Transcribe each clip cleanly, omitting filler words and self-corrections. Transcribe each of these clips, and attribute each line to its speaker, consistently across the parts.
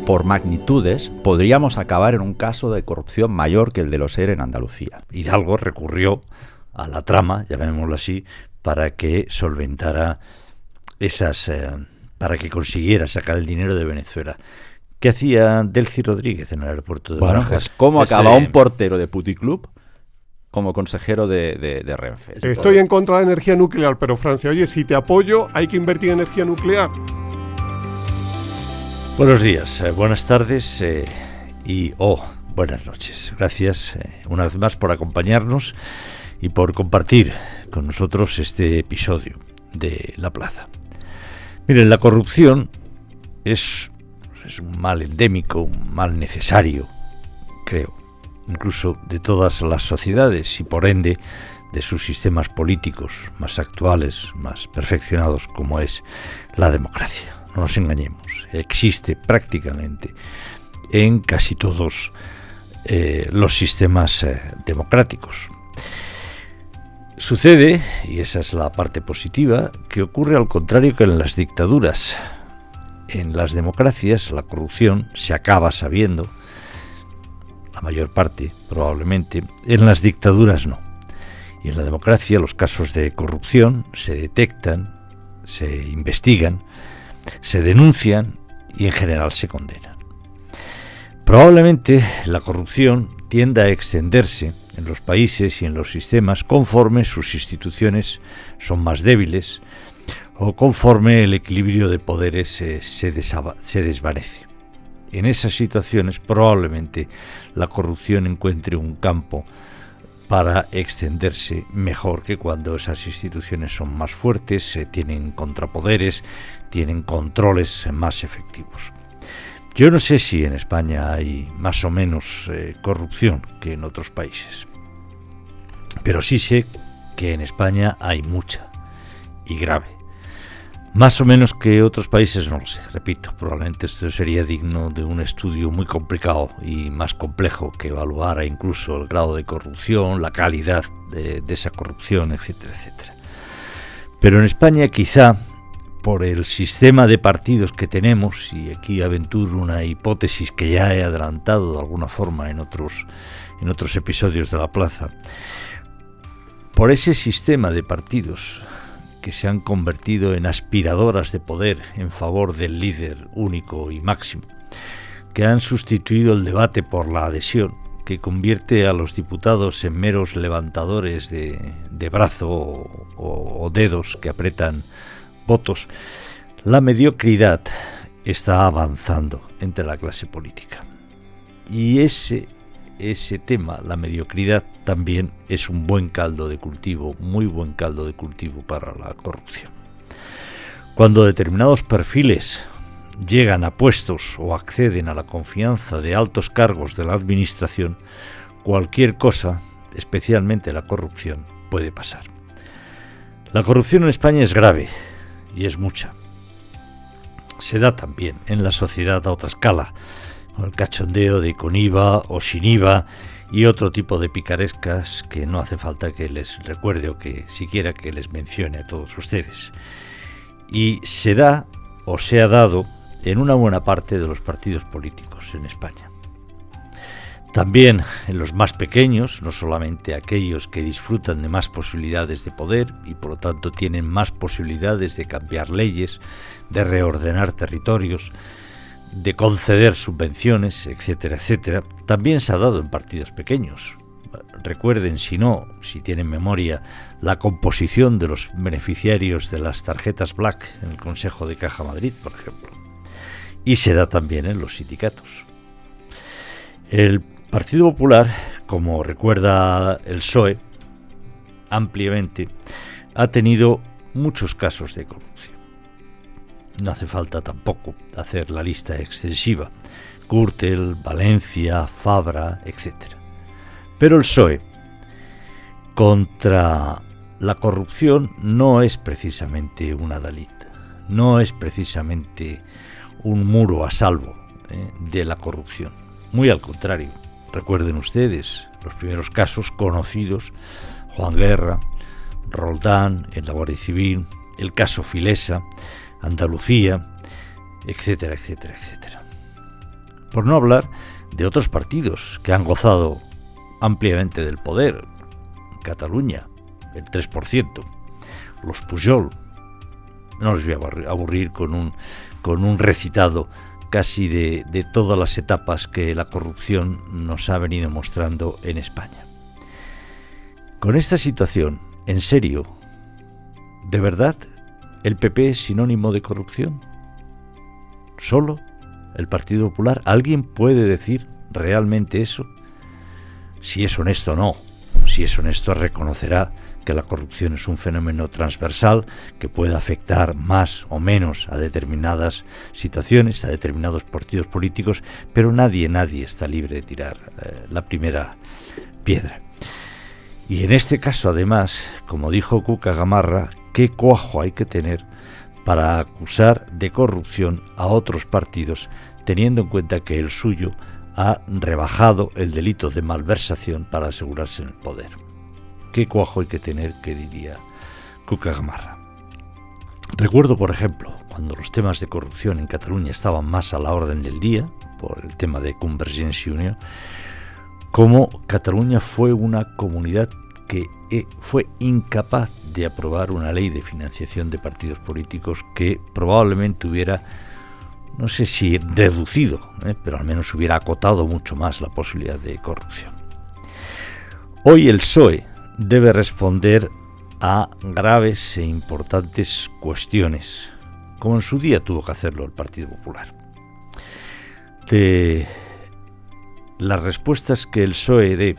Speaker 1: por magnitudes, podríamos acabar en un caso de corrupción mayor que el de los ERE en Andalucía.
Speaker 2: Hidalgo recurrió a la trama, llamémoslo así, para que solventara para que consiguiera sacar el dinero de Venezuela. ¿Qué hacía Delcy Rodríguez en el aeropuerto de Barajas?
Speaker 1: Pues ¿cómo acaba un portero de puticlub como consejero de Renfe?
Speaker 3: Estoy en contra de la energía nuclear, pero Francia, oye, si te apoyo, hay que invertir en energía nuclear.
Speaker 2: Buenos días, buenas tardes buenas noches. Gracias una vez más por acompañarnos y por compartir con nosotros este episodio de La Plaza. Miren, la corrupción es un mal endémico, un mal necesario, creo, incluso de todas las sociedades y por ende de sus sistemas políticos más actuales, más perfeccionados como es la democracia. No nos engañemos, existe prácticamente en casi todos los sistemas democráticos. Sucede, y esa es la parte positiva, que ocurre al contrario que en las dictaduras. En las democracias la corrupción se acaba sabiendo, la mayor parte probablemente, en las dictaduras no. Y en la democracia los casos de corrupción se detectan, se investigan, se denuncian y en general se condenan. Probablemente la corrupción tienda a extenderse en los países y en los sistemas conforme sus instituciones son más débiles o conforme el equilibrio de poderes se desvanece. En esas situaciones probablemente la corrupción encuentre un campo para extenderse mejor que cuando esas instituciones son más fuertes, tienen contrapoderes, tienen controles más efectivos. Yo no sé si en España hay más o menos corrupción que en otros países, pero sí sé que en España hay mucha y grave. Más o menos que otros países no lo sé, repito, probablemente esto sería digno de un estudio muy complicado y más complejo que evaluara incluso el grado de corrupción, la calidad de esa corrupción, etcétera, etcétera. Pero en España quizá por el sistema de partidos que tenemos, y aquí aventuro una hipótesis que ya he adelantado de alguna forma en otros episodios de La Plaza, por ese sistema de partidos que se han convertido en aspiradoras de poder en favor del líder único y máximo, que han sustituido el debate por la adhesión, que convierte a los diputados en meros levantadores de brazo o dedos que apretan votos, la mediocridad está avanzando entre la clase política. Y ese tema, la mediocridad, también es un buen caldo de cultivo, muy buen caldo de cultivo para la corrupción. Cuando determinados perfiles llegan a puestos o acceden a la confianza de altos cargos de la administración, cualquier cosa, especialmente la corrupción, puede pasar. La corrupción en España es grave y es mucha. Se da también en la sociedad a otra escala, con el cachondeo de con IVA o sin IVA y otro tipo de picarescas que no hace falta que les recuerde o que siquiera que les mencione a todos ustedes. Y se da o se ha dado en una buena parte de los partidos políticos en España. También en los más pequeños, no solamente aquellos que disfrutan de más posibilidades de poder y por lo tanto tienen más posibilidades de cambiar leyes, de reordenar territorios, de conceder subvenciones, etcétera, etcétera. También se ha dado en partidos pequeños. Recuerden, si tienen memoria, la composición de los beneficiarios de las tarjetas Black en el Consejo de Caja Madrid, por ejemplo. Y se da también en los sindicatos. El Partido Popular, como recuerda el PSOE, ampliamente, ha tenido muchos casos de corrupción. No hace falta tampoco hacer la lista extensiva. Gürtel, Valencia, Fabra, etc. Pero el PSOE, contra la corrupción, no es precisamente un adalid, no es precisamente un muro a salvo de la corrupción. Muy al contrario. Recuerden ustedes los primeros casos conocidos, Juan Guerra, Roldán, en la Guardia Civil, el caso Filesa, Andalucía, etcétera, etcétera, etcétera. Por no hablar de otros partidos que han gozado ampliamente del poder. En Cataluña, el 3%. Los Pujol. No les voy a aburrir con un recitado casi de todas las etapas que la corrupción nos ha venido mostrando en España. Con esta situación, en serio, ¿de verdad el PP es sinónimo de corrupción? ¿Solo el Partido Popular? ¿Alguien puede decir realmente eso? Si es honesto o no. Si es honesto, reconocerá que la corrupción es un fenómeno transversal que puede afectar más o menos a determinadas situaciones, a determinados partidos políticos, pero nadie está libre de tirar la primera piedra. Y en este caso, además, como dijo Cuca Gamarra, qué cuajo hay que tener para acusar de corrupción a otros partidos, teniendo en cuenta que el suyo ha rebajado el delito de malversación para asegurarse en el poder. Qué cuajo hay que tener, que diría Cuca Gamarra. Recuerdo, por ejemplo, cuando los temas de corrupción en Cataluña estaban más a la orden del día, por el tema de Convergència i Unió, cómo Cataluña fue una comunidad que fue incapaz de aprobar una ley de financiación de partidos políticos que probablemente hubiera, no sé si reducido, pero al menos hubiera acotado mucho más la posibilidad de corrupción. Hoy el PSOE debe responder a graves e importantes cuestiones, como en su día tuvo que hacerlo el Partido Popular. De las respuestas que el PSOE dé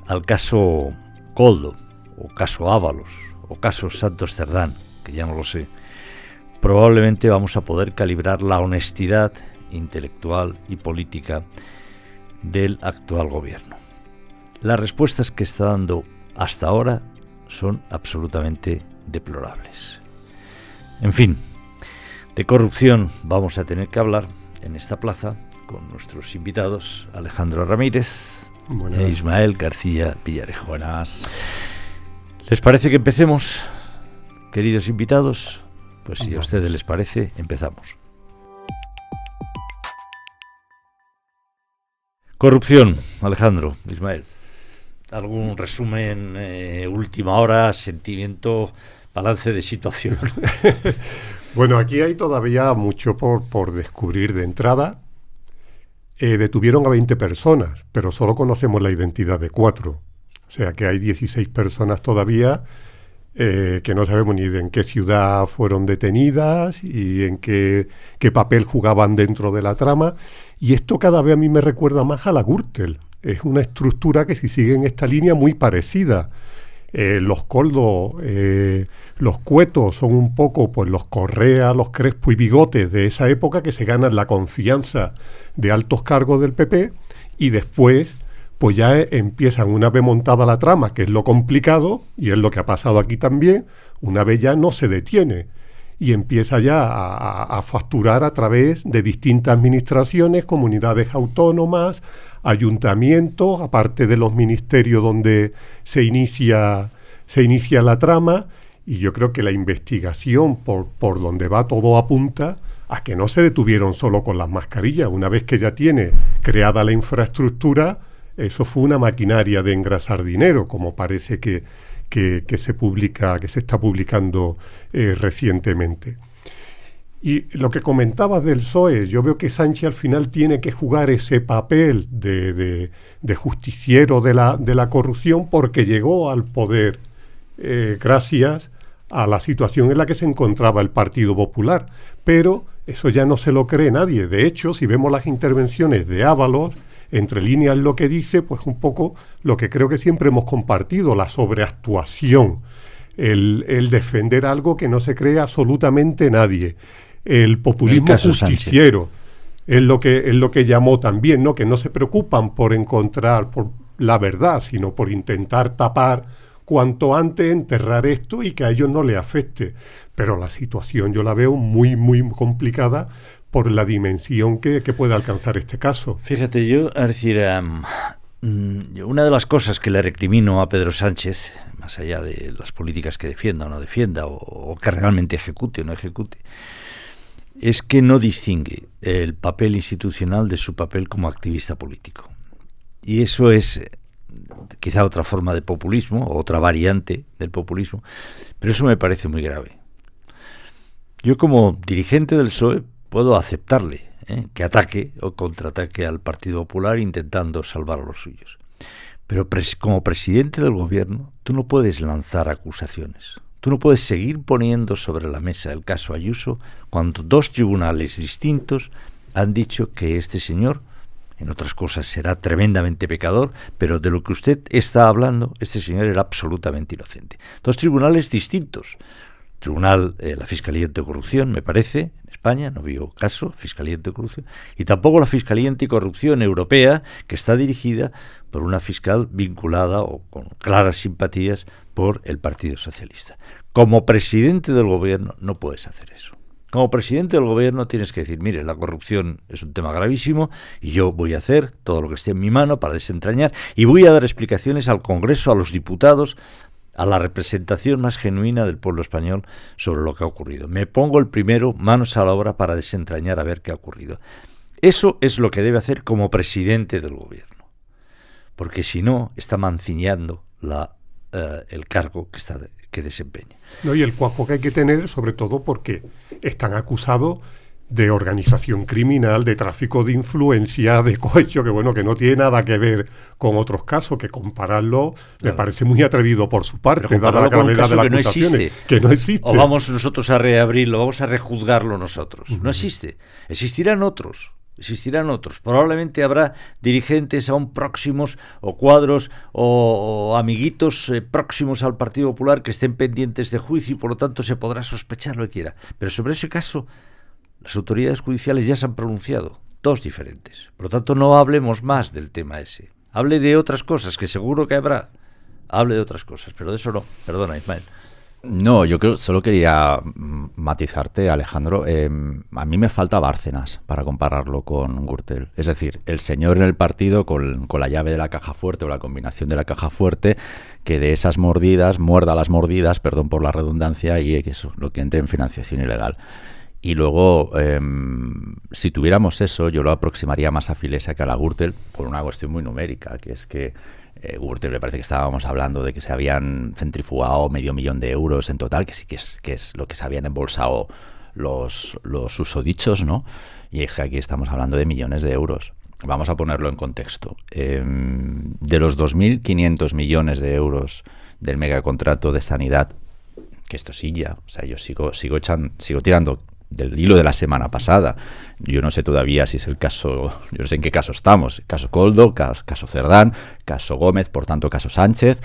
Speaker 2: al caso Koldo, o caso Ábalos, o caso Santos Cerdán, que ya no lo sé, probablemente vamos a poder calibrar la honestidad intelectual y política del actual gobierno. Las respuestas que está dando hasta ahora son absolutamente deplorables. En fin, de corrupción vamos a tener que hablar en esta plaza con nuestros invitados Alejandro Ramírez e Ismael García Villarejo.
Speaker 1: Buenas.
Speaker 2: ¿Les parece que empecemos, queridos invitados? Pues si a ustedes les parece, empezamos. Corrupción, Alejandro, Ismael. ¿Algún resumen, última hora, sentimiento, balance de situación?
Speaker 3: Bueno, aquí hay todavía mucho por descubrir de entrada. Detuvieron a 20 personas, pero solo conocemos la identidad de 4. O sea que hay 16 personas todavía que no sabemos ni en qué ciudad fueron detenidas y en qué papel jugaban dentro de la trama. Y esto cada vez a mí me recuerda más a la Gürtel. Es una estructura que si sigue en esta línea muy parecida. Los Koldo, los Cuetos son un poco pues los Correa, los Crespo y Bigotes de esa época que se ganan la confianza de altos cargos del PP y después pues ya empiezan, una vez montada la trama, que es lo complicado, y es lo que ha pasado aquí también, una vez ya no se detiene y empieza ya a facturar a través de distintas administraciones, comunidades autónomas, ayuntamientos, aparte de los ministerios donde se inicia la trama, y yo creo que la investigación por donde va todo apunta a que no se detuvieron solo con las mascarillas. Una vez que ya tiene creada la infraestructura, eso fue una maquinaria de engrasar dinero, como parece que se está publicando recientemente. Y lo que comentabas del PSOE, yo veo que Sánchez al final tiene que jugar ese papel de justiciero de la corrupción porque llegó al poder gracias a la situación en la que se encontraba el Partido Popular. Pero eso ya no se lo cree nadie. De hecho, si vemos las intervenciones de Ábalos, entre líneas lo que dice, pues un poco lo que creo que siempre hemos compartido, la sobreactuación, el defender algo que no se cree absolutamente nadie. El populismo justiciero es lo que llamó también, ¿no? Que no se preocupan por encontrar por la verdad, sino por intentar tapar cuanto antes, enterrar esto y que a ellos no les afecte. Pero la situación yo la veo muy, muy complicada por la dimensión que puede alcanzar este caso.
Speaker 2: Fíjate, es decir, una de las cosas que le recrimino a Pedro Sánchez, más allá de las políticas que defienda o no defienda, o que realmente ejecute o no ejecute, es que no distingue el papel institucional de su papel como activista político. Y eso es quizá otra forma de populismo, otra variante del populismo, pero eso me parece muy grave. Yo como dirigente del PSOE puedo aceptarle que ataque o contraataque al Partido Popular intentando salvar a los suyos. Pero como presidente del gobierno, tú no puedes lanzar acusaciones. Tú no puedes seguir poniendo sobre la mesa el caso Ayuso cuando dos tribunales distintos han dicho que este señor, en otras cosas será tremendamente pecador, pero de lo que usted está hablando, este señor era absolutamente inocente. Dos tribunales distintos. Tribunal, la Fiscalía Anticorrupción, me parece, en España, no vio caso, Fiscalía Anticorrupción, y tampoco la Fiscalía Anticorrupción Europea, que está dirigida por una fiscal vinculada o con claras simpatías por el Partido Socialista. Como presidente del gobierno no puedes hacer eso. Como presidente del gobierno tienes que decir, mire, la corrupción es un tema gravísimo y yo voy a hacer todo lo que esté en mi mano para desentrañar y voy a dar explicaciones al Congreso, a los diputados, a la representación más genuina del pueblo español sobre lo que ha ocurrido. Me pongo el primero, manos a la obra para desentrañar a ver qué ha ocurrido. Eso es lo que debe hacer como presidente del gobierno, porque si no está mancillando el cargo que desempeña.
Speaker 3: No, y el cuajo que hay que tener, sobre todo porque están acusados de organización criminal, de tráfico de influencia, de cohecho, que bueno, que no tiene nada que ver con otros casos, que compararlo me parece muy atrevido por su parte, dada la gravedad de la acusación, que no existe.
Speaker 2: O vamos nosotros a reabrirlo, vamos a rejuzgarlo nosotros. No existe. Existirán otros. Probablemente habrá dirigentes aún próximos o cuadros o amiguitos próximos al Partido Popular que estén pendientes de juicio y por lo tanto se podrá sospechar lo que quiera. Pero sobre ese caso las autoridades judiciales ya se han pronunciado, dos diferentes. Por lo tanto, no hablemos más del tema ese. Hable de otras cosas, que seguro que habrá. Hable de otras cosas, pero de eso no. Perdona, Ismael.
Speaker 1: No, solo quería matizarte, Alejandro. A mí me falta Bárcenas para compararlo con Gürtel. Es decir, el señor en el partido con la llave de la caja fuerte o la combinación de la caja fuerte, que de esas mordidas, muerda las mordidas, perdón por la redundancia, y eso, lo que entre en financiación ilegal. Y luego, si tuviéramos eso, yo lo aproximaría más a Filesa que a la Gürtel por una cuestión muy numérica, que es que Gürtel me parece que estábamos hablando de que se habían centrifugado 500.000 de euros en total, que sí que es lo que se habían embolsado los susodichos, ¿no? Y aquí estamos hablando de millones de euros. Vamos a ponerlo en contexto. De los 2.500 millones de euros del megacontrato de sanidad, que esto sí ya, o sea, yo sigo tirando del hilo de la semana pasada. Yo no sé todavía si es el caso, yo no sé en qué caso estamos. Caso Koldo, caso Cerdán, caso Gómez, por tanto caso Sánchez,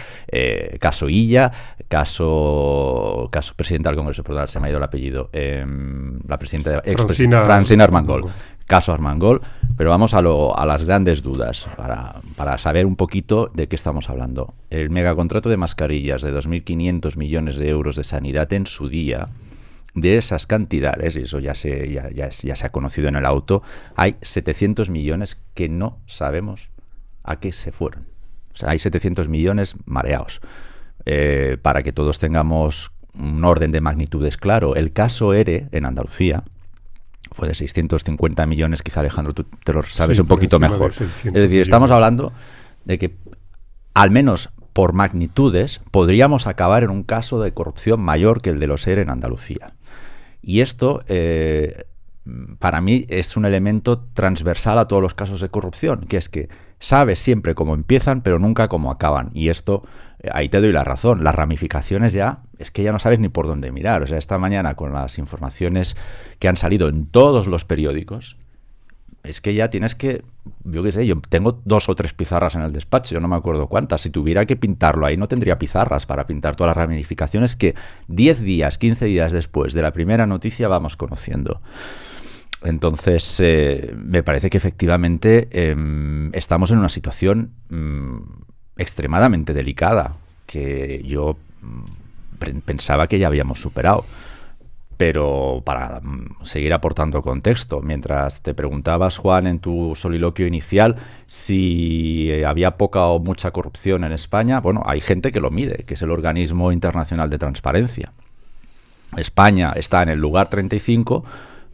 Speaker 1: caso Illa, caso presidenta del Congreso, perdón, se me ha ido el apellido, la presidenta Francina Armengol. Caso Armengol, pero vamos a las grandes dudas para saber un poquito de qué estamos hablando. El megacontrato de mascarillas de 2.500 millones de euros de sanidad en su día. De esas cantidades, y eso ya se ha conocido en el auto, hay 700 millones que no sabemos a qué se fueron. O sea, hay 700 millones mareados. Para que todos tengamos un orden de magnitudes claro, el caso ERE en Andalucía fue de 650 millones, quizá Alejandro tú te lo sabes un poquito mejor. Es decir, estamos hablando de que al menos por magnitudes podríamos acabar en un caso de corrupción mayor que el de los ERE en Andalucía. Y esto, para mí, es un elemento transversal a todos los casos de corrupción, que es que sabes siempre cómo empiezan, pero nunca cómo acaban. Y esto, ahí te doy la razón. Las ramificaciones es que ya no sabes ni por dónde mirar. O sea, esta mañana con las informaciones que han salido en todos los periódicos, es que ya tienes que, yo qué sé, yo tengo 2 o 3 pizarras en el despacho, yo no me acuerdo cuántas. Si tuviera que pintarlo ahí, no tendría pizarras para pintar todas las ramificaciones que 10 días, 15 días después de la primera noticia vamos conociendo. Entonces, me parece que efectivamente estamos en una situación extremadamente delicada, que yo pensaba que ya habíamos superado. Pero para seguir aportando contexto, mientras te preguntabas, Juan, en tu soliloquio inicial, si había poca o mucha corrupción en España, bueno, hay gente que lo mide, que es el Organismo Internacional de Transparencia. España está en el lugar 35,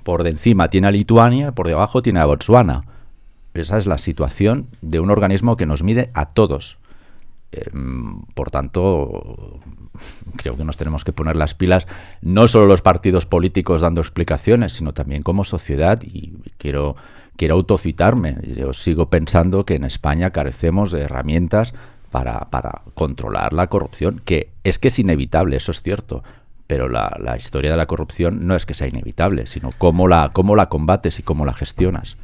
Speaker 1: por de encima tiene a Lituania, por debajo tiene a Botsuana. Esa es la situación de un organismo que nos mide a todos. Por tanto, creo que nos tenemos que poner las pilas, no solo los partidos políticos dando explicaciones, sino también como sociedad. Y quiero autocitarme. Yo sigo pensando que en España carecemos de herramientas para controlar la corrupción, que es inevitable, eso es cierto. Pero la historia de la corrupción no es que sea inevitable, sino cómo la combates y cómo la gestionas.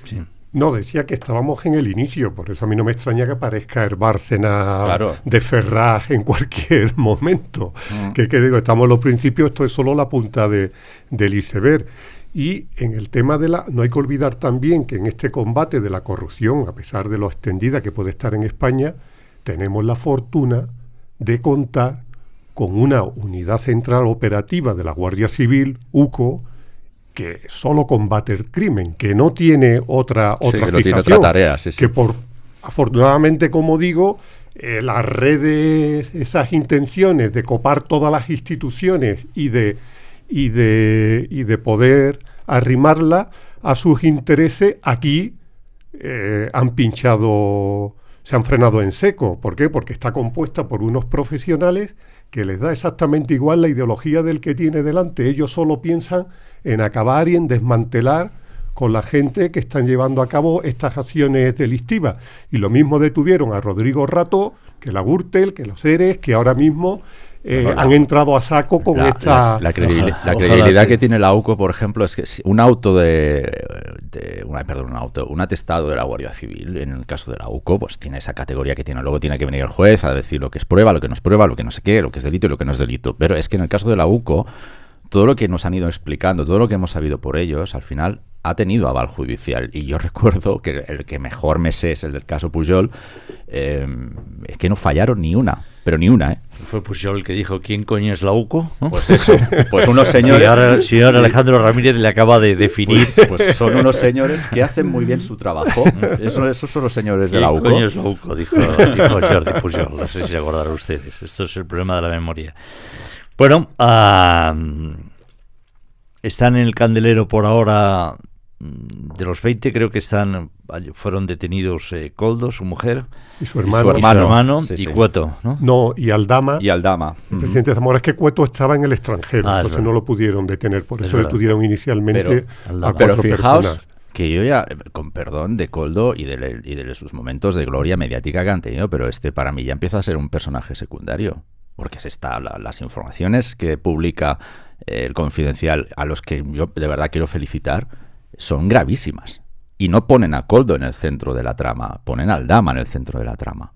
Speaker 3: Sí. No, decía que estábamos en el inicio, por eso a mí no me extraña que aparezca el Bárcena de Ferraz en cualquier momento. Que digo, estamos en los principios, esto es solo la punta del iceberg. Y en el tema no hay que olvidar también que en este combate de la corrupción, a pesar de lo extendida que puede estar en España, tenemos la fortuna de contar con una unidad central operativa de la Guardia Civil, UCO, que solo combate el crimen, que no tiene otra fijación,
Speaker 1: no tiene otra tarea,
Speaker 3: que afortunadamente, como digo, las redes, esas intenciones de copar todas las instituciones y de poder arrimarla a sus intereses, aquí han pinchado, se han frenado en seco. ¿Por qué? Porque está compuesta por unos profesionales que les da exactamente igual la ideología del que tiene delante. Ellos solo piensan en acabar y en desmantelar con la gente que están llevando a cabo estas acciones delictivas. Y lo mismo detuvieron a Rodrigo Rato, que la Gürtel, que los ERES, que ahora mismo han entrado a saco con esta...
Speaker 1: La credibilidad que tiene la UCO, por ejemplo, es que un atestado de la Guardia Civil, en el caso de la UCO, pues tiene esa categoría que tiene. Luego tiene que venir el juez a decir lo que es prueba, lo que no es prueba, lo que no sé qué, lo que es delito y lo que no es delito. Pero es que en el caso de la UCO, todo lo que nos han ido explicando, todo lo que hemos sabido por ellos, al final ha tenido aval judicial. Y yo recuerdo que el que mejor me sé es el del caso Pujol, es que no fallaron ni una, pero ni una, ¿eh?
Speaker 2: Fue Pujol el que dijo, ¿quién coño es la UCO? ¿No?
Speaker 1: Pues eso, pues unos señores...
Speaker 2: Señor Alejandro Ramírez le acaba de definir.
Speaker 1: Pues son unos señores que hacen muy bien su trabajo. Esos son los señores de la UCO.
Speaker 2: ¿Quién coño es la UCO? Dijo Jordi Pujol, no sé si se acordarán ustedes. Esto es el problema de la memoria. Bueno, están en el candelero por ahora. De los 20 creo que fueron detenidos Koldo, su mujer,
Speaker 3: y su hermano
Speaker 2: sí, y Cueto, ¿no?
Speaker 3: No, y Aldama.
Speaker 1: El
Speaker 3: presidente Zamora, es que Cueto estaba en el extranjero, entonces no lo pudieron detener, por eso detuvieron inicialmente a 4 personas.
Speaker 1: Que yo ya, con perdón de Koldo y de sus momentos de gloria mediática que han tenido, pero para mí ya empieza a ser un personaje secundario, porque las informaciones que publica el Confidencial, a los que yo de verdad quiero felicitar, son gravísimas. Y no ponen a Koldo en el centro de la trama, ponen a Aldama en el centro de la trama.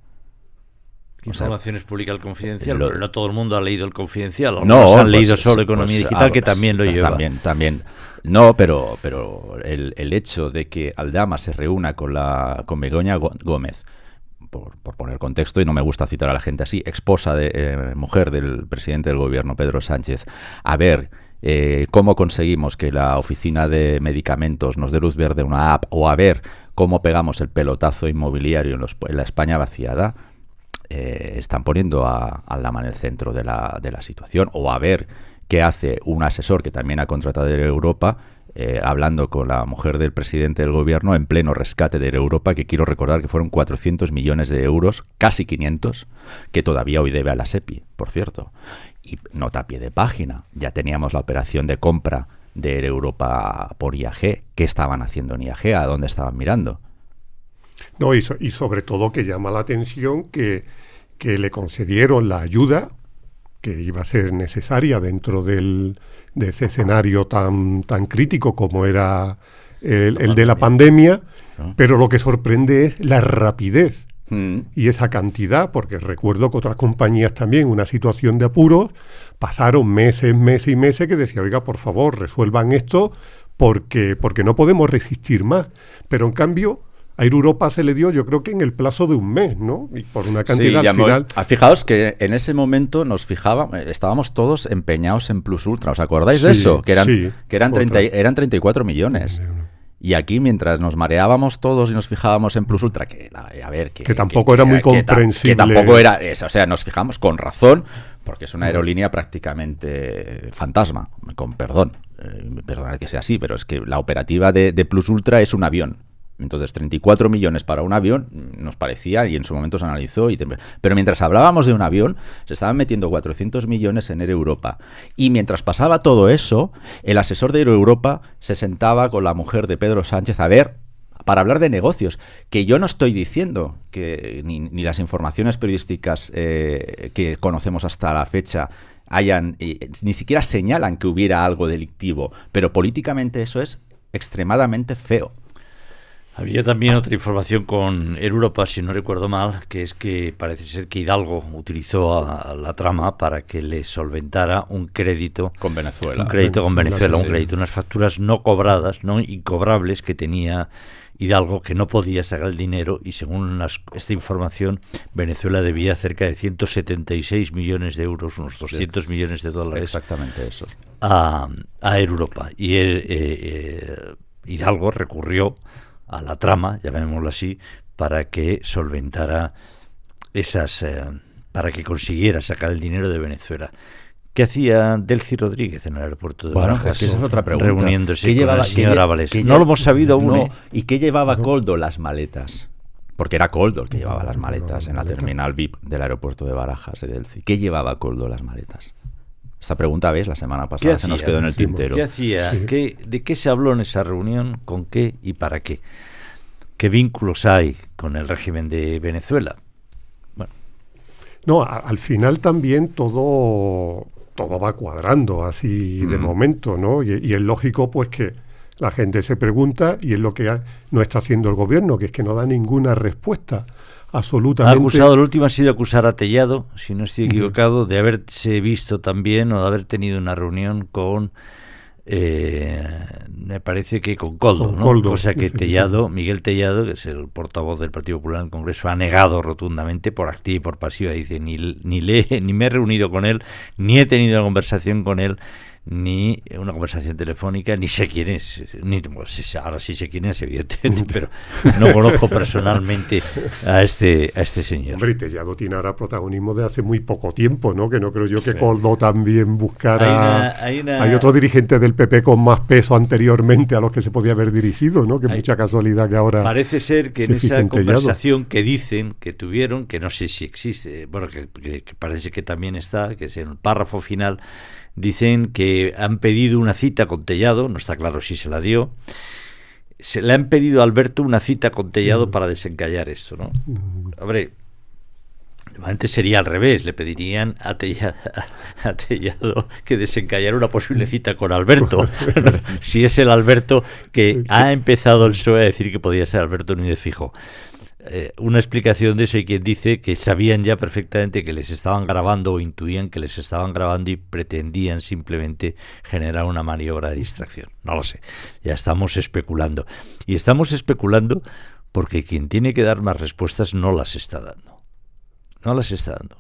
Speaker 2: ¿Qué informaciones publica el Confidencial? Pero no todo el mundo ha leído el Confidencial.
Speaker 1: No,
Speaker 2: han leído solo Economía Digital, que también lo lleva.
Speaker 1: También. No, pero el hecho de que Aldama se reúna con Begoña Gómez, por poner contexto, y no me gusta citar a la gente así, esposa mujer del presidente del gobierno, Pedro Sánchez, a ver cómo conseguimos que la oficina de medicamentos nos dé luz verde a una app, o a ver cómo pegamos el pelotazo inmobiliario en la España vaciada, están poniendo a Aldama en el centro de la situación, o a ver qué hace un asesor que también ha contratado de Europa, hablando con la mujer del presidente del gobierno en pleno rescate de Europa, que quiero recordar que fueron 400 millones de euros, casi 500, que todavía hoy debe a la SEPI, por cierto. Y nota a pie de página, ya teníamos la operación de compra de Europa por IAG. ¿Qué estaban haciendo en IAG? ¿A dónde estaban mirando?
Speaker 3: No, y sobre todo que llama la atención que le concedieron la ayuda que iba a ser necesaria dentro de ese escenario tan crítico como era el de la pandemia, pero lo que sorprende es la rapidez y esa cantidad, porque recuerdo que otras compañías también, una situación de apuros, pasaron meses y meses que decía, oiga, por favor, resuelvan esto porque no podemos resistir más. Pero en cambio, a Air Europa se le dio, yo creo que en el plazo de un mes, ¿no? Y por una cantidad al final...
Speaker 1: Fijaos que en ese momento estábamos todos empeñados en Plus Ultra. ¿Os acordáis de eso? Que eran 34 millones. Y aquí, mientras nos mareábamos todos y nos fijábamos en Plus Ultra, que
Speaker 3: tampoco era muy comprensible.
Speaker 1: Que tampoco era eso, o sea, nos fijamos con razón, porque es una aerolínea prácticamente fantasma, con perdón. perdonad que sea así, pero es que la operativa de Plus Ultra es un avión. Entonces, 34 millones para un avión nos parecía, y en su momento se analizó. Pero mientras hablábamos de un avión, se estaban metiendo 400 millones en Air Europa. Y mientras pasaba todo eso, el asesor de Air Europa se sentaba con la mujer de Pedro Sánchez para hablar de negocios, que yo no estoy diciendo que ni las informaciones periodísticas que conocemos hasta la fecha ni siquiera señalan que hubiera algo delictivo, pero políticamente eso es extremadamente feo.
Speaker 2: Había también otra información con Air Europa, si no recuerdo mal, que es que parece ser que Hidalgo utilizó a la trama para que le solventara un crédito
Speaker 1: con Venezuela.
Speaker 2: Unas facturas no cobradas, no incobrables que tenía Hidalgo, que no podía sacar el dinero, y según esta información, Venezuela debía cerca de 176 millones de euros, unos 200 millones de dólares.
Speaker 1: Exactamente eso.
Speaker 2: A Air Europa. Y Hidalgo recurrió a la trama, llamémoslo así, para que solventara para que consiguiera sacar el dinero de Venezuela. ¿Qué hacía Delcy Rodríguez en el aeropuerto de Barajas?
Speaker 1: Pues que esa es otra pregunta.
Speaker 2: Reuniéndose con el señor Ábalos. No lo hemos sabido aún.
Speaker 1: No. ¿Y qué llevaba Koldo las maletas? Porque era Koldo el que llevaba las maletas en la terminal VIP del aeropuerto de Barajas de Delcy. ¿Qué llevaba Koldo las maletas? Esta pregunta, ¿ves? La semana pasada se nos quedó en el tintero.
Speaker 2: ¿Qué hacía? Sí. ¿De qué se habló en esa reunión? ¿Con qué y para qué? ¿Qué vínculos hay con el régimen de Venezuela? Bueno.
Speaker 3: No, al final también todo va cuadrando así de momento, ¿no? Y es lógico pues que la gente se pregunta, y es lo que no está haciendo el gobierno, que es que no da ninguna respuesta. Absolutamente.
Speaker 2: El último ha sido acusar a Tellado, si no estoy equivocado, de haberse visto también o de haber tenido una reunión con, me parece que con Koldo, ¿no?
Speaker 3: Koldo.
Speaker 2: Cosa que Miguel Tellado, que es el portavoz del Partido Popular en el Congreso, ha negado rotundamente por activa y por pasiva. Dice, ni me he reunido con él, ni he tenido una conversación con él, ni una conversación telefónica, ni sé quién es, ahora sí sé quién es, evidentemente, pero no conozco personalmente a este señor.
Speaker 3: Hombre, Tellado tiene ahora protagonismo de hace muy poco tiempo, ¿no? Que no creo yo que Koldo también buscara... Hay otro dirigente del PP con más peso anteriormente a los que se podía haber dirigido, ¿no? Que mucha casualidad que ahora...
Speaker 2: Parece ser que en esa conversación que dicen que tuvieron, que no sé si existe, bueno, que parece que también está, que es en el párrafo final, dicen que han pedido una cita con Tellado, no está claro si se la dio. Se le han pedido a Alberto una cita con Tellado para desencallar esto, ¿no? Hombre, normalmente sería al revés, le pedirían a Tellado que desencallara una posible cita con Alberto. Si es el Alberto que ha empezado el PSOE a decir que podía ser Alberto Núñez Feijóo. Una explicación de eso, hay quien dice que sabían ya perfectamente que les estaban grabando o intuían que les estaban grabando y pretendían simplemente generar una maniobra de distracción. No lo sé, ya estamos especulando. Y estamos especulando porque quien tiene que dar más respuestas no las está dando. No las está dando.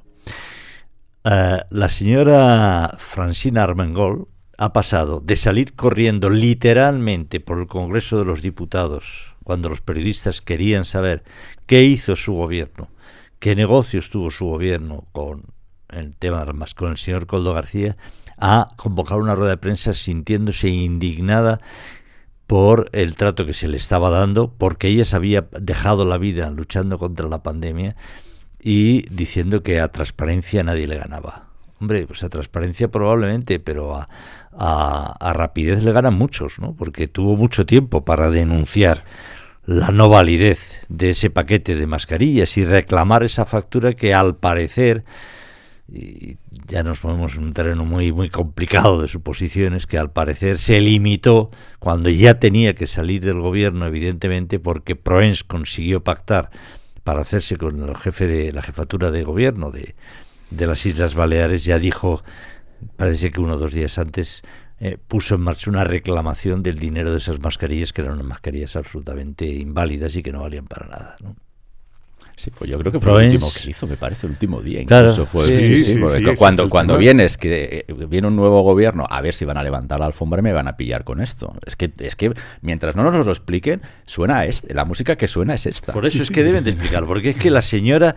Speaker 2: La señora Francina Armengol ha pasado de salir corriendo literalmente por el Congreso de los Diputados cuando los periodistas querían saber qué hizo su gobierno, qué negocios tuvo su gobierno con el tema más con el señor Koldo García, a convocar una rueda de prensa sintiéndose indignada por el trato que se le estaba dando, porque ella se había dejado la vida luchando contra la pandemia y diciendo que a transparencia nadie le ganaba. Hombre, pues a transparencia probablemente, pero a rapidez le ganan muchos, ¿no? Porque tuvo mucho tiempo para denunciar la no validez de ese paquete de mascarillas y reclamar esa factura que al parecer, y ya nos movemos en un terreno muy, muy complicado de suposiciones, que al parecer se limitó cuando ya tenía que salir del gobierno, evidentemente, porque Proens consiguió pactar para hacerse con el jefe de la jefatura de gobierno de las Islas Baleares. Ya dijo, parece que 1 o 2 días antes, puso en marcha una reclamación del dinero de esas mascarillas, que eran unas mascarillas absolutamente inválidas y que no valían para nada, ¿no?
Speaker 1: Sí, pues yo creo que fue el último que hizo, me parece, el último día. Incluso fue, porque cuando vienes, que viene un nuevo gobierno, a ver si van a levantar la alfombra y me van a pillar con esto. Es que mientras no nos lo expliquen, suena la música que suena es esta.
Speaker 2: Por eso es que deben de explicarlo, porque es que la señora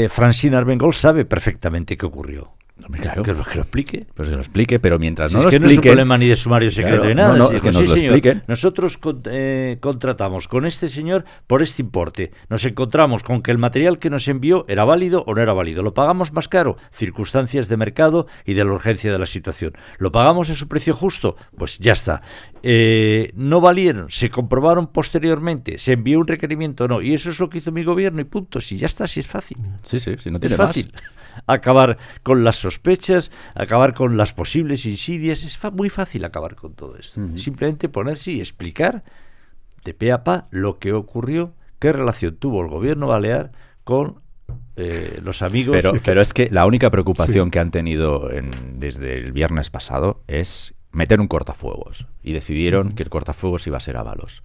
Speaker 2: Francina Armengol sabe perfectamente qué ocurrió.
Speaker 1: Claro.
Speaker 2: Que lo explique.
Speaker 1: Pues que lo explique, pero mientras
Speaker 2: Si
Speaker 1: no
Speaker 2: es
Speaker 1: lo
Speaker 2: que
Speaker 1: explique...
Speaker 2: no es un problema ni de sumario secreto,
Speaker 1: Claro,
Speaker 2: ni nada.
Speaker 1: no,
Speaker 2: Si
Speaker 1: es que
Speaker 2: dijo,
Speaker 1: nos lo
Speaker 2: señor,
Speaker 1: expliquen.
Speaker 2: nosotros contratamos con este señor por este importe. Nos encontramos con que el material que nos envió era válido o no era válido. ¿Lo pagamos más caro? Circunstancias de mercado y de la urgencia de la situación. ¿Lo pagamos a su precio justo? Pues ya está. No valieron, se comprobaron posteriormente, se envió un requerimiento o no. Y eso es lo que hizo mi gobierno y punto. Si ya está, si es fácil.
Speaker 1: Sí, no tiene
Speaker 2: Es fácil.
Speaker 1: más.
Speaker 2: Acabar con las sospechas, acabar con las posibles insidias, es muy fácil acabar con todo esto. Simplemente ponerse y explicar de pe a pa lo que ocurrió, qué relación tuvo el gobierno balear con los amigos.
Speaker 1: Pero es que la única preocupación que han tenido desde el viernes pasado es meter un cortafuegos, y decidieron que el cortafuegos iba a ser Ábalos.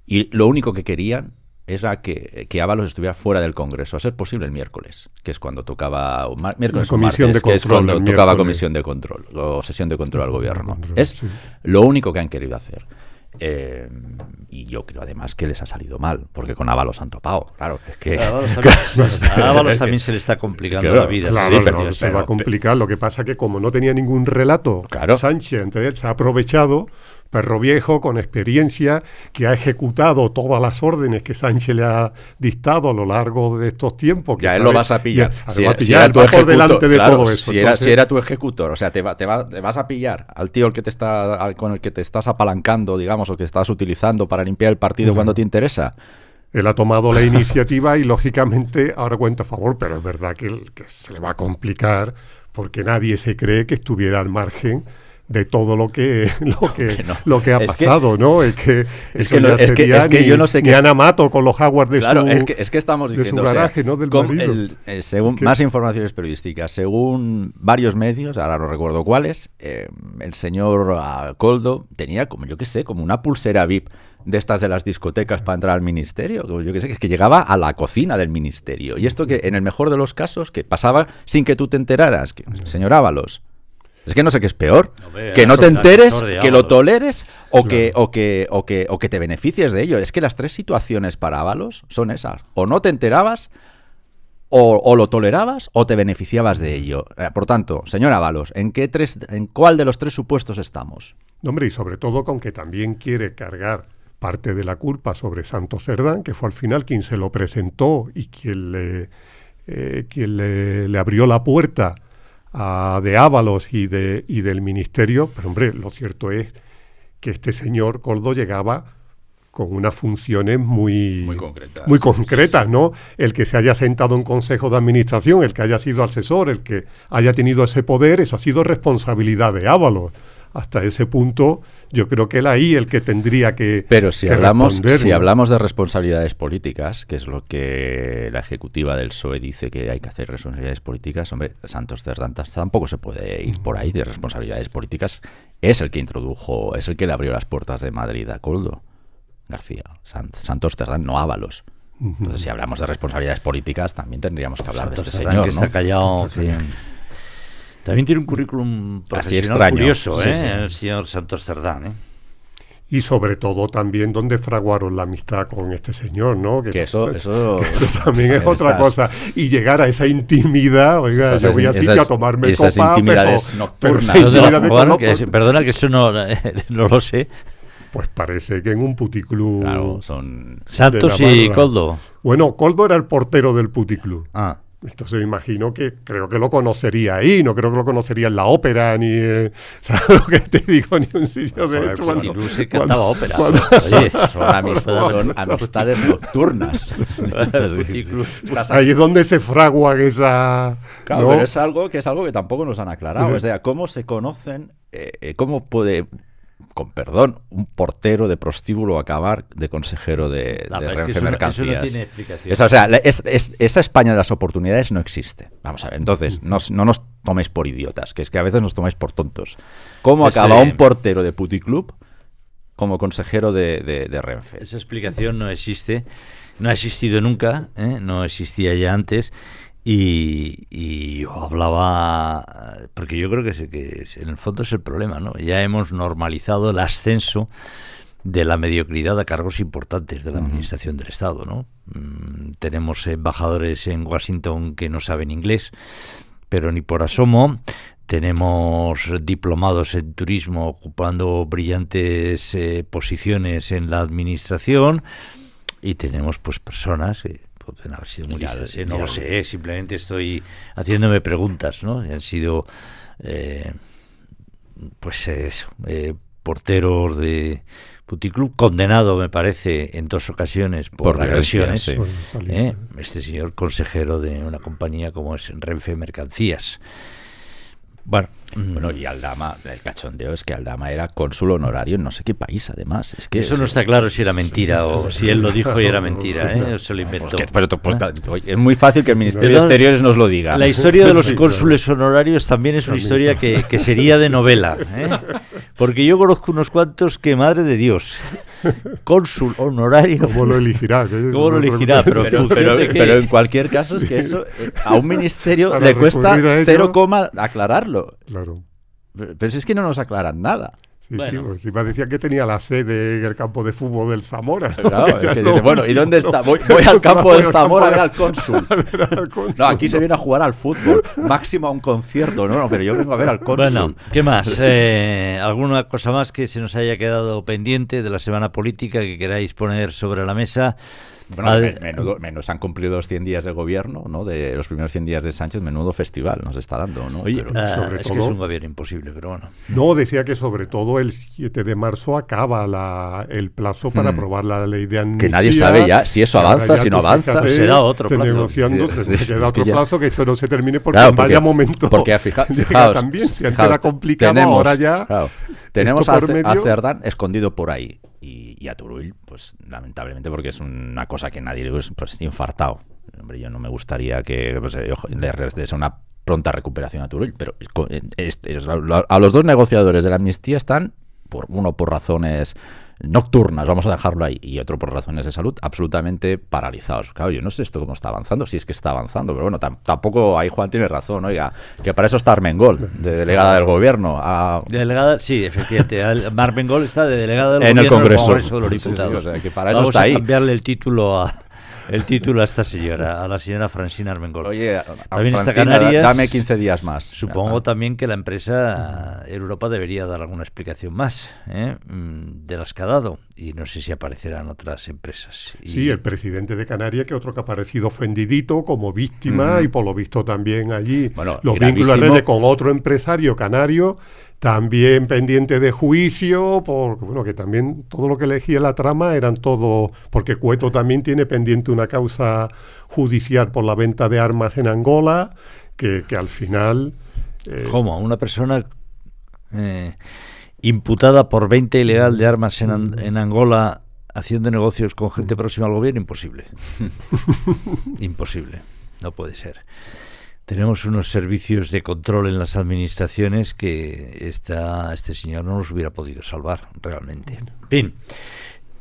Speaker 1: Y lo único que querían era que Ábalos estuviera fuera del Congreso, a ser posible el miércoles, que es cuando tocaba miércoles o martes, que es cuando tocaba comisión de control o sesión de control al gobierno. Es lo único que han querido hacer. Y yo creo además que les ha salido mal, porque con Ábalos han topado. Claro, es que
Speaker 2: a Ábalos también se le está complicando la vida.
Speaker 3: Claro, sí, se va a complicar. Lo que pasa es que como no tenía ningún relato, Sánchez entre él se ha aprovechado, perro viejo con experiencia, que ha ejecutado todas las órdenes que Sánchez le ha dictado a lo largo de estos tiempos. Que
Speaker 1: ya él lo vas a pillar.
Speaker 3: Si era tu ejecutor, por delante de todo eso.
Speaker 1: Si era tu ejecutor, o sea, te vas a pillar al tío con el que te estás apalancando, digamos, o que estás utilizando para limpiar el partido cuando te interesa.
Speaker 3: Él ha tomado la iniciativa y, lógicamente, ahora cuenta a favor, pero es verdad que se le va a complicar porque nadie se cree que estuviera al margen de todo lo que ha pasado, ¿no? Es que yo no sé ni Ana Mato con los Jaguars de
Speaker 1: es que estamos diciendo,
Speaker 3: de su garaje, ¿no? Del marido.
Speaker 1: Según más informaciones periodísticas, según varios medios, ahora no recuerdo cuáles, el señor Koldo tenía como una pulsera VIP de estas de las discotecas para entrar al ministerio, yo que sé, que llegaba a la cocina del ministerio. Y esto que en el mejor de los casos, que pasaba sin que tú te enteraras, que señor Ábalos. Es que no sé qué es peor, que no te enteres, que lo toleres o que te beneficies de ello. Es que las tres situaciones para Ábalos son esas. O no te enterabas, o lo tolerabas, o te beneficiabas de ello. Por tanto, señor Ábalos, ¿en cuál de los tres supuestos estamos?
Speaker 3: Hombre, y sobre todo con que también quiere cargar parte de la culpa sobre Santos Cerdán, que fue al final quien se lo presentó y quien le abrió la puerta de Ábalos y del ministerio. Pero hombre, lo cierto es que este señor Koldo llegaba con unas funciones muy concretas, ¿no? El que se haya sentado en consejo de administración, el que haya sido asesor, el que haya tenido ese poder, eso ha sido responsabilidad de Ábalos. Hasta ese punto, yo creo que él ahí el que tendría que
Speaker 1: Pero si hablamos
Speaker 3: de
Speaker 1: responsabilidades políticas, que es lo que la ejecutiva del PSOE dice que hay que hacer responsabilidades políticas, hombre, Santos Cerdán tampoco se puede ir por ahí de responsabilidades políticas. Es el que introdujo, es el que le abrió las puertas de Madrid a Koldo García. Santos Cerdán, no Ábalos. Entonces, si hablamos de responsabilidades políticas, también tendríamos que hablar de este señor,
Speaker 2: que está callado. También tiene un currículum profesional curioso, el señor Santos Cerdán.
Speaker 3: Y sobre todo también donde fraguaron la amistad con este señor, ¿no? Que eso también es otra cosa. Y llegar a esa intimidad, oiga, yo voy así a tomarme
Speaker 1: esas
Speaker 3: copa,
Speaker 1: intimidades nocturnas.
Speaker 2: Perdona que eso no lo sé.
Speaker 3: Pues parece que en un puticlub.
Speaker 1: Claro, son
Speaker 2: Santos y Koldo.
Speaker 3: Bueno, Koldo era el portero del puticlub.
Speaker 2: Entonces
Speaker 3: imagino creo que lo conocería ahí, no creo que lo conocería en la ópera, ni ¿sabes lo que te digo? Ni un sitio de esto.
Speaker 2: Se cantaba ópera.
Speaker 1: Oye, son amistades nocturnas.
Speaker 3: Ahí es donde se fraguan esa...
Speaker 1: Claro,
Speaker 3: ¿no?
Speaker 1: pero es algo que tampoco nos han aclarado. O sea, ¿cómo se conocen? ¿Cómo puede, con perdón, un portero de prostíbulo acabar de consejero de Renfe Mercancías?
Speaker 2: Eso no tiene explicación.
Speaker 1: Esa España de las oportunidades no existe. Vamos a ver, entonces, no nos toméis por idiotas, que es que a veces nos tomáis por tontos. ¿Cómo acaba un portero de puticlub como consejero de Renfe?
Speaker 2: Esa explicación no existe, no ha existido nunca, no existía ya antes. Y yo hablaba, porque yo creo que en el fondo es el problema, ¿no? Ya hemos normalizado el ascenso de la mediocridad a cargos importantes de la administración del Estado, ¿no? Tenemos embajadores en Washington que no saben inglés, pero ni por asomo. Tenemos diplomados en turismo ocupando brillantes posiciones en la administración y tenemos pues personas que pueden haber sido muy listas, no lo sé, simplemente estoy haciéndome preguntas, ¿no? Han sido porteros de puticlub, condenado me parece en 2 ocasiones por agresiones,
Speaker 1: sí.
Speaker 2: Este señor consejero de una compañía como es Renfe Mercancías. Bueno,
Speaker 1: y Aldama, el cachondeo es que Aldama era cónsul honorario en no sé qué país, además. Es que
Speaker 2: eso no está claro si era mentira o si él lo dijo y era mentira, o se lo inventó.
Speaker 1: Es muy fácil que el Ministerio de Exteriores nos lo diga.
Speaker 2: La historia de los cónsules honorarios también es una historia que sería de novela, porque yo conozco unos cuantos que, madre de Dios, cónsul honorario.
Speaker 3: ¿Cómo lo elegirá?
Speaker 2: ¿Cómo lo elegirá?
Speaker 1: Pero en cualquier caso es que eso a un ministerio le cuesta 0, aclararlo.
Speaker 3: Claro.
Speaker 1: Pero si es que no nos aclaran nada.
Speaker 3: Sí, pues encima decían que tenía la sede en el campo de fútbol del Zamora, ¿no?
Speaker 1: Claro, es que dice, ¿y dónde está? Voy al campo del Zamora a ver al cónsul. No, aquí se viene a jugar al fútbol, máximo a un concierto, no, pero yo vengo a ver al cónsul.
Speaker 2: Bueno, ¿qué más? ¿Alguna cosa más que se nos haya quedado pendiente de la semana política que queráis poner sobre la mesa?
Speaker 1: Bueno, se han cumplido los 100 días de gobierno, ¿no? De los primeros 100 días de Sánchez, menudo festival nos está dando, ¿no?
Speaker 2: Oye, es que es un gobierno imposible, pero bueno.
Speaker 3: No, decía que sobre todo el 7 de marzo acaba el plazo para aprobar la ley de amnistía.
Speaker 1: Que nadie sabe ya si eso avanza, si no avanza.
Speaker 3: Fíjate,
Speaker 2: será otro plazo.
Speaker 3: Negociando, se queda otro plazo, que esto no se termine porque vaya momento.
Speaker 1: Porque fijaos,
Speaker 3: también, si antes era complicado, ahora ya...
Speaker 1: Claro, tenemos a Cerdán escondido por ahí. Y a Turull, pues lamentablemente, porque es una cosa que nadie le pues infartado. Hombre, yo no me gustaría que le des una pronta recuperación a Turull, pero a los 2 negociadores de la amnistía están, uno por razones nocturnas, vamos a dejarlo ahí, y otro por razones de salud, absolutamente paralizados. Claro, yo no sé esto cómo está avanzando, si es que está avanzando, pero bueno, tampoco ahí Juan tiene razón, oiga, que para eso está Armengol, de delegada del gobierno.
Speaker 2: Delegada, sí, efectivamente, Armengol está de delegada del
Speaker 1: en
Speaker 2: gobierno
Speaker 1: el Congreso
Speaker 2: de los Diputados.
Speaker 1: Sí, o sea, que para eso está ahí.
Speaker 2: Vamos a cambiarle el título a esta señora, a la señora Francina Armengol.
Speaker 1: Oye,
Speaker 2: también
Speaker 1: Francina,
Speaker 2: está Canarias.
Speaker 1: Dame 15 días más.
Speaker 2: Supongo también que la empresa Europa debería dar alguna explicación más de las que ha dado. Y no sé si aparecerán otras empresas.
Speaker 3: Sí, el presidente de Canarias, que otro que ha aparecido ofendidito como víctima, y por lo visto también allí los vínculos con otro empresario canario, también pendiente de juicio, porque que también todo lo que elegía la trama eran todo, porque Cueto también tiene pendiente una causa judicial por la venta de armas en Angola, que al final...
Speaker 2: ¿Cómo? Una persona imputada por venta ilegal de armas en Angola haciendo negocios con gente próxima al gobierno, imposible. Imposible, no puede ser. Tenemos unos servicios de control en las administraciones que este señor no nos hubiera podido salvar realmente. En fin,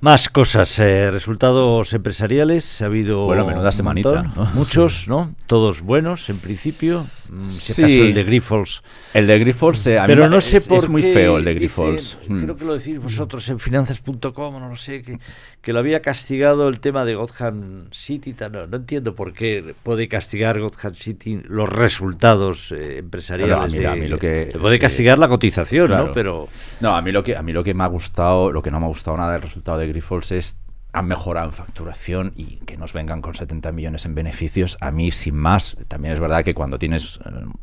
Speaker 2: más cosas, resultados empresariales, ha habido
Speaker 1: menuda semanita, ¿no?
Speaker 2: Muchos, ¿no? Todos buenos en principio.
Speaker 1: Sí.
Speaker 2: Acaso el de Grifols.
Speaker 1: El de Grifols,
Speaker 2: pero no sé por
Speaker 1: es muy feo el de Grifols.
Speaker 2: Creo que lo decís vosotros en finanzas.com, no lo sé, que lo había castigado el tema de Gotham City. No entiendo por qué puede castigar Gotham City los resultados empresariales.
Speaker 1: A mí lo que
Speaker 2: puede castigar la cotización,
Speaker 1: claro.
Speaker 2: ¿no? Pero
Speaker 1: a mí lo que me ha gustado, lo que no me ha gustado nada del resultado de Grifols es han mejorado en facturación y que nos vengan con 70 millones en beneficios, a mí sin más. También es verdad que cuando tienes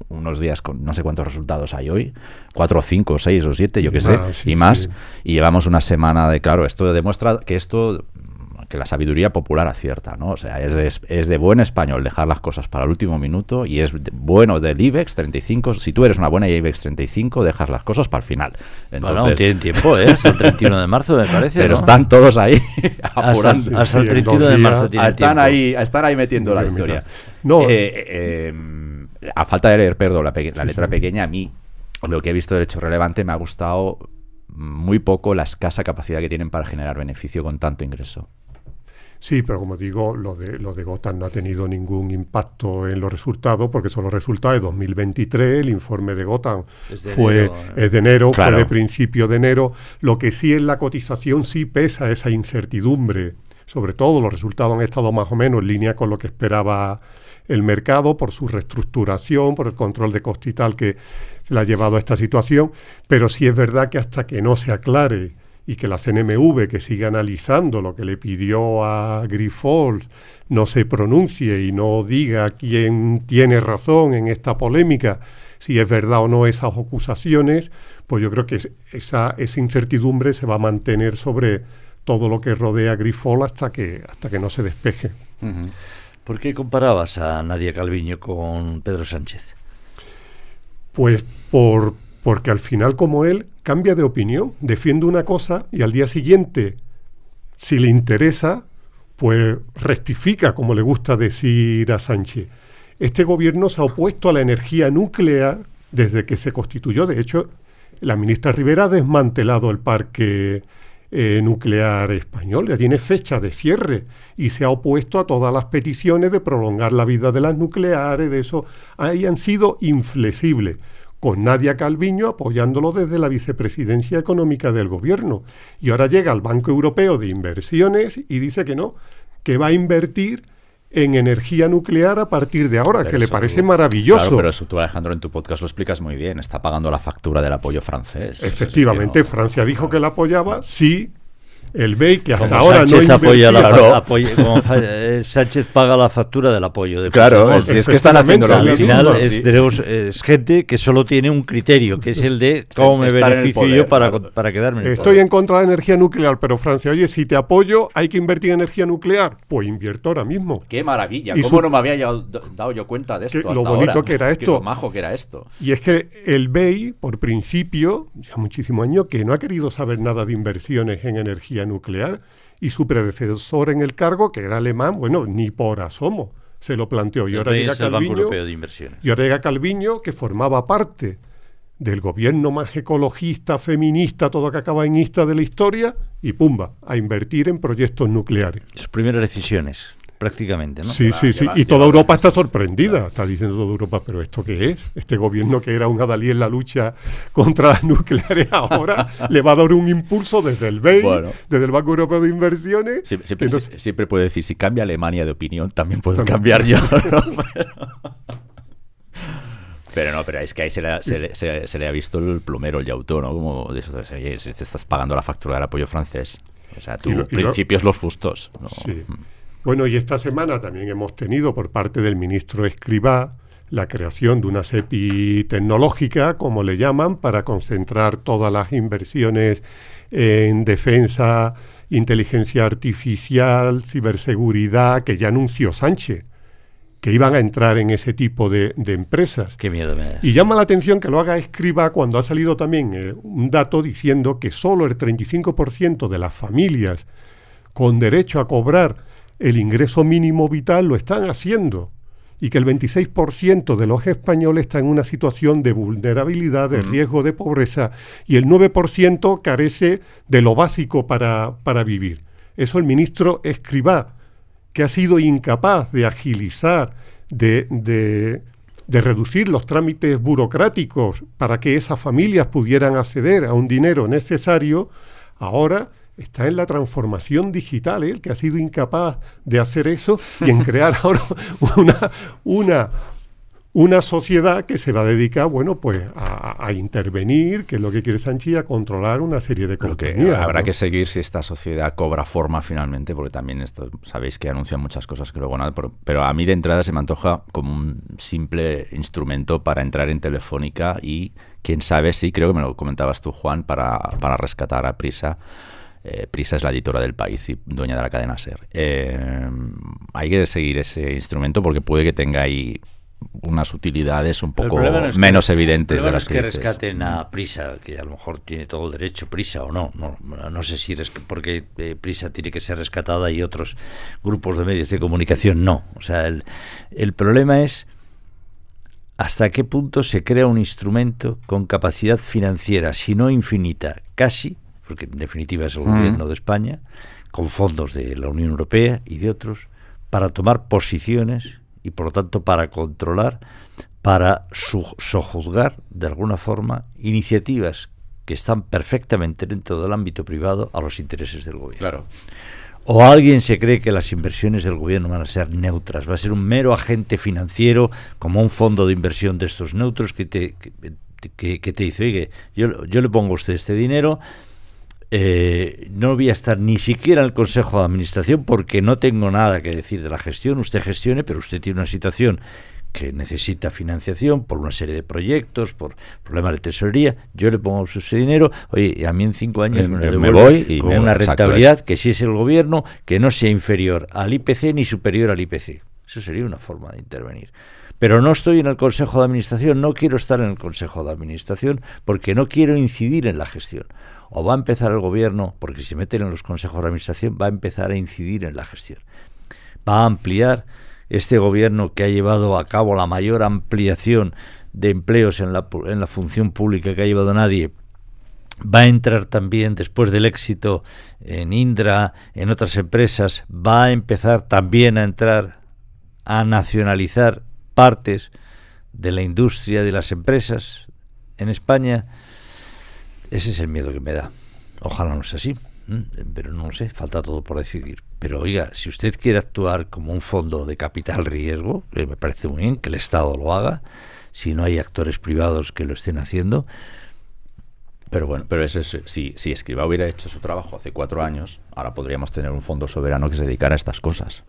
Speaker 1: unos días con no sé cuántos resultados hay hoy, 4 o 5 o 6 o 7, yo qué sé, y más, y llevamos una semana de, claro, esto demuestra que la sabiduría popular acierta, ¿no? O sea, es de buen español dejar las cosas para el último minuto y es bueno del IBEX 35. Si tú eres una buena IBEX 35, dejas las cosas para el final. Entonces,
Speaker 2: bueno, tienen tiempo, hasta el 31 de marzo, me parece.
Speaker 1: Pero
Speaker 2: ¿no?
Speaker 1: Están todos ahí apurando.
Speaker 2: Hasta el 31 de marzo tienen tiempo.
Speaker 1: Están ahí metiendo la historia.
Speaker 3: No.
Speaker 1: A falta de leer, perdón, la letra pequeña, a mí lo que he visto del hecho relevante me ha gustado muy poco la escasa capacidad que tienen para generar beneficio con tanto ingreso.
Speaker 3: Sí, pero como digo, lo de Gotham no ha tenido ningún impacto en los resultados, porque son los resultados de 2023, el informe de Gotham es de enero, claro. Fue de principio de enero. Lo que sí en la cotización sí pesa esa incertidumbre. Sobre todo los resultados han estado más o menos en línea con lo que esperaba el mercado por su reestructuración, por el control de coste y tal que se le ha llevado a esta situación, pero sí es verdad que hasta que no se aclare y que la CNMV, que siga analizando lo que le pidió a Grifols, no se pronuncie y no diga quién tiene razón en esta polémica, si es verdad o no esas acusaciones, pues yo creo que esa incertidumbre se va a mantener sobre todo lo que rodea a Grifols hasta que no se despeje.
Speaker 2: Uh-huh. ¿Por qué comparabas a Nadia Calviño con Pedro Sánchez?
Speaker 3: Pues porque al final, como él, cambia de opinión, defiende una cosa y al día siguiente, si le interesa, pues rectifica, como le gusta decir a Sánchez. Este gobierno se ha opuesto a la energía nuclear desde que se constituyó. De hecho, la ministra Rivera ha desmantelado el parque nuclear español, ya tiene fecha de cierre y se ha opuesto a todas las peticiones de prolongar la vida de las nucleares, de eso. Ahí han sido inflexibles, con Nadia Calviño apoyándolo desde la vicepresidencia económica del gobierno. Y ahora llega al Banco Europeo de Inversiones y dice que no, que va a invertir en energía nuclear a partir de ahora, pero que le parece maravilloso.
Speaker 1: Claro, pero eso tú, Alejandro, en tu podcast lo explicas muy bien. Está pagando la factura del apoyo francés.
Speaker 3: Efectivamente, es que no, Francia dijo que la apoyaba, sí. El BEI, que hasta
Speaker 2: como
Speaker 3: ahora
Speaker 2: Sánchez
Speaker 3: no
Speaker 2: Sánchez paga la factura del apoyo.
Speaker 1: Claro, si es que están haciendo lo
Speaker 2: al
Speaker 1: mismo.
Speaker 2: final
Speaker 1: Sí.
Speaker 2: es gente que solo tiene un criterio, que es el de cómo me beneficio yo para quedarme en el
Speaker 3: Estoy
Speaker 2: poder.
Speaker 3: en contra de la energía nuclear, pero Francia, oye, si te apoyo, hay que invertir en energía nuclear. Pues invierto ahora mismo.
Speaker 1: ¡Qué maravilla! ¿Cómo no me había dado yo cuenta de esto hasta
Speaker 3: lo bonito
Speaker 1: ahora?
Speaker 3: Que era esto.
Speaker 1: Lo majo que era esto.
Speaker 3: Y es que el BEI, por principio, ya muchísimos años, que no ha querido saber nada de inversiones en energía nuclear. Y su predecesor en el cargo, que era alemán, bueno, ni por asomo se lo planteó. Y ahora llega
Speaker 2: Calviño, Banco Europeo de Inversiones.
Speaker 3: Y ahora llega Calviño, que formaba parte del gobierno más ecologista, feminista, todo que acaba en ista de la historia, y pumba, a invertir en proyectos nucleares.
Speaker 2: Sus primeras decisiones, prácticamente, ¿no?
Speaker 3: Sí. Y toda Europa está sorprendida. Está diciendo toda Europa, ¿pero esto qué es? Este gobierno que era un adalid en la lucha contra las nucleares ahora le va a dar un impulso desde el BEI, desde el Banco Europeo de Inversiones.
Speaker 1: Siempre puedo decir, si cambia Alemania de opinión, también puedo cambiar yo. Pero es que ahí se le ha visto el plumero, el yautó, ¿no? Como de eso, oye, si te estás pagando la factura del apoyo francés. O sea, principios los justos, ¿no?
Speaker 3: Sí. Bueno, y esta semana también hemos tenido por parte del ministro Escrivá la creación de una SEPI tecnológica, como le llaman, para concentrar todas las inversiones en defensa, inteligencia artificial, ciberseguridad, que ya anunció Sánchez, que iban a entrar en ese tipo de empresas.
Speaker 2: Qué miedo me da.
Speaker 3: Y llama la atención que lo haga Escrivá cuando ha salido también un dato diciendo que solo el 35% de las familias con derecho a cobrar el ingreso mínimo vital lo están haciendo y que el 26% de los españoles está en una situación de vulnerabilidad, de riesgo de pobreza y el 9% carece de lo básico para vivir. Eso el ministro Escrivá, que ha sido incapaz de agilizar, de reducir los trámites burocráticos para que esas familias pudieran acceder a un dinero necesario, ahora está en la transformación digital, el que ha sido incapaz de hacer eso y en crear ahora una sociedad que se va a dedicar, bueno, pues a intervenir, que es lo que quiere Sánchez, a controlar una serie de compañías.
Speaker 1: Habrá que seguir si esta sociedad cobra forma finalmente, porque también esto, sabéis que anuncian muchas cosas que luego nada, pero a mí de entrada se me antoja como un simple instrumento para entrar en Telefónica y quién sabe si, creo que me lo comentabas tú, Juan, para rescatar a Prisa. Prisa es la editora del País y dueña de la cadena SER. Hay que seguir ese instrumento porque puede que tenga ahí unas utilidades un poco menos evidentes de las que dices.
Speaker 2: Rescaten a Prisa, que a lo mejor tiene todo el derecho, Prisa o no sé si porque Prisa tiene que ser rescatada y otros grupos de medios de comunicación no. O sea, el problema es hasta qué punto se crea un instrumento con capacidad financiera, si no infinita, casi, porque en definitiva es el gobierno de España, con fondos de la Unión Europea y de otros, para tomar posiciones y por lo tanto para controlar, para sojuzgar de alguna forma iniciativas que están perfectamente dentro del ámbito privado a los intereses del gobierno.
Speaker 1: Claro.
Speaker 2: ¿O alguien se cree que las inversiones del gobierno van a ser neutras? Va a ser un mero agente financiero, como un fondo de inversión de estos neutros que te dice, oye, yo le pongo a usted este dinero, no voy a estar ni siquiera en el Consejo de Administración porque no tengo nada que decir de la gestión, usted gestione, pero usted tiene una situación que necesita financiación por una serie de proyectos, por problemas de tesorería, yo le pongo ese dinero, oye, a mí en 5 años me voy y con una rentabilidad que si es el gobierno, que no sea inferior al IPC ni superior al IPC. Eso sería una forma de intervenir. Pero no estoy en el Consejo de Administración, no quiero estar en el Consejo de Administración porque no quiero incidir en la gestión. O va a empezar el gobierno, porque si se meten en los consejos de administración, va a empezar a incidir en la gestión. Va a ampliar este gobierno que ha llevado a cabo la mayor ampliación de empleos en la función pública que ha llevado nadie. Va a entrar también, después del éxito en Indra, en otras empresas, va a empezar también a entrar a nacionalizar partes de la industria, de las empresas en España. Ese es el miedo que me da. Ojalá no sea así, pero no lo sé, falta todo por decidir. Pero oiga, si usted quiere actuar como un fondo de capital riesgo, me parece muy bien que el Estado lo haga, si no hay actores privados que lo estén haciendo.
Speaker 1: Pero bueno, pero si Escrivá hubiera hecho su trabajo hace 4 años, ahora podríamos tener un fondo soberano que se dedicara a estas cosas.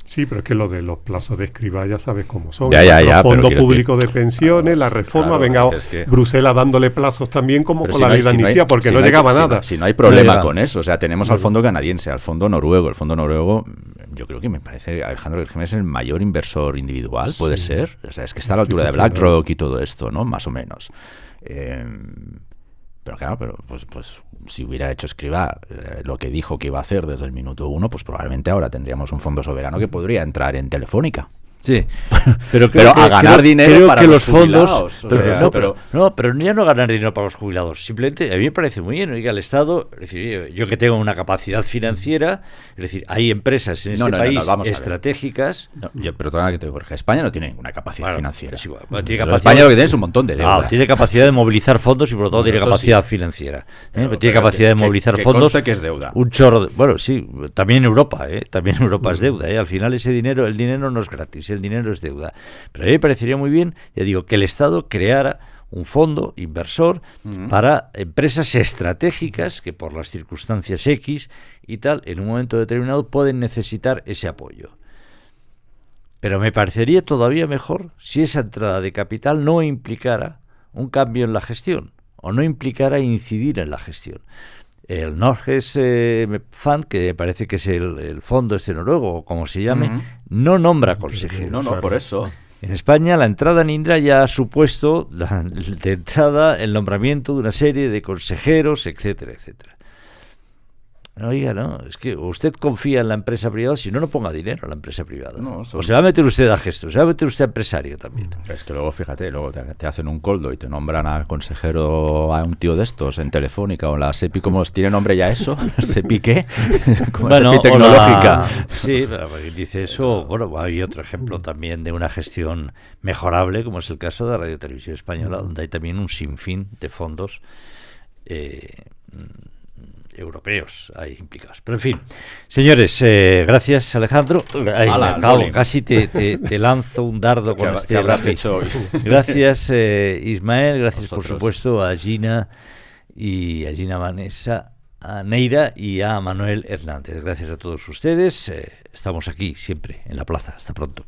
Speaker 3: Sí, pero es que lo de los plazos de Escrivá ya sabes cómo son.
Speaker 1: Ya,
Speaker 3: Fondo público de pensiones, la reforma,
Speaker 1: claro,
Speaker 3: venga, Bruselas dándole plazos también como
Speaker 1: pero
Speaker 3: con la ley de amnistía, porque no llegaba nada.
Speaker 1: Si no hay problema con eso, o sea, tenemos al fondo canadiense, al fondo noruego. El fondo noruego, yo creo que me parece, Alejandro, que es el mayor inversor individual, puede ser. O sea, es que está a la altura de BlackRock y todo esto, ¿no? Más o menos. Pero claro, pues si hubiera hecho Escrivá lo que dijo que iba a hacer desde el minuto 1, pues probablemente ahora tendríamos un fondo soberano que podría entrar en Telefónica.
Speaker 2: Sí, pero
Speaker 1: a ganar dinero para los fondos.
Speaker 2: Pero ya no ganar dinero para los jubilados. Simplemente a mí me parece muy bien. Oiga, el Estado, es decir, yo que tengo una capacidad financiera, es decir, hay empresas en este país estratégicas.
Speaker 1: Pero todavía que te digo, Jorge, España no tiene ninguna capacidad financiera.
Speaker 2: Es igual, tiene
Speaker 1: España lo que tiene es un montón de deuda.
Speaker 2: Tiene capacidad de movilizar fondos y por lo tanto tiene capacidad financiera. Tiene capacidad de movilizar fondos.
Speaker 1: Que es deuda.
Speaker 2: Un chorro. Bueno, sí, también Europa, también Europa es deuda. Al final ese dinero, el dinero no es gratis. El dinero es deuda. Pero a mí me parecería muy bien, ya digo, que el Estado creara un fondo inversor para empresas estratégicas que por las circunstancias X y tal, en un momento determinado pueden necesitar ese apoyo. Pero me parecería todavía mejor si esa entrada de capital no implicara un cambio en la gestión o no implicara incidir en la gestión. El Norges Fund, que me parece que es el fondo noruego, o como se llame, no nombra consejeros.
Speaker 1: No, por eso.
Speaker 2: En España la entrada en Indra ya ha supuesto de entrada el nombramiento de una serie de consejeros, etcétera, etcétera. Oiga, no, es que usted confía en la empresa privada, si no ponga dinero a la empresa privada. O se va a meter usted a gesto, se va a meter usted a empresario también.
Speaker 1: Es que luego, fíjate, luego te hacen un coldo y te nombran a consejero a un tío de estos en Telefónica o la SEPI, como tiene nombre ya eso, ¿SEPI qué?
Speaker 2: Bueno,
Speaker 1: SEPI tecnológica.
Speaker 2: Sí, pero dice eso. Bueno, hay otro ejemplo también de una gestión mejorable, como es el caso de Radio Televisión Española, donde hay también un sinfín de fondos europeos ahí implicados. Pero en fin, señores, gracias Alejandro. Casi te lanzo un dardo con este
Speaker 1: habrás hecho hoy.
Speaker 2: Gracias Ismael, gracias por supuesto a Gina Vanessa, a Neira y a Manuel Hernández. Gracias a todos ustedes. Estamos aquí siempre en la plaza. Hasta pronto.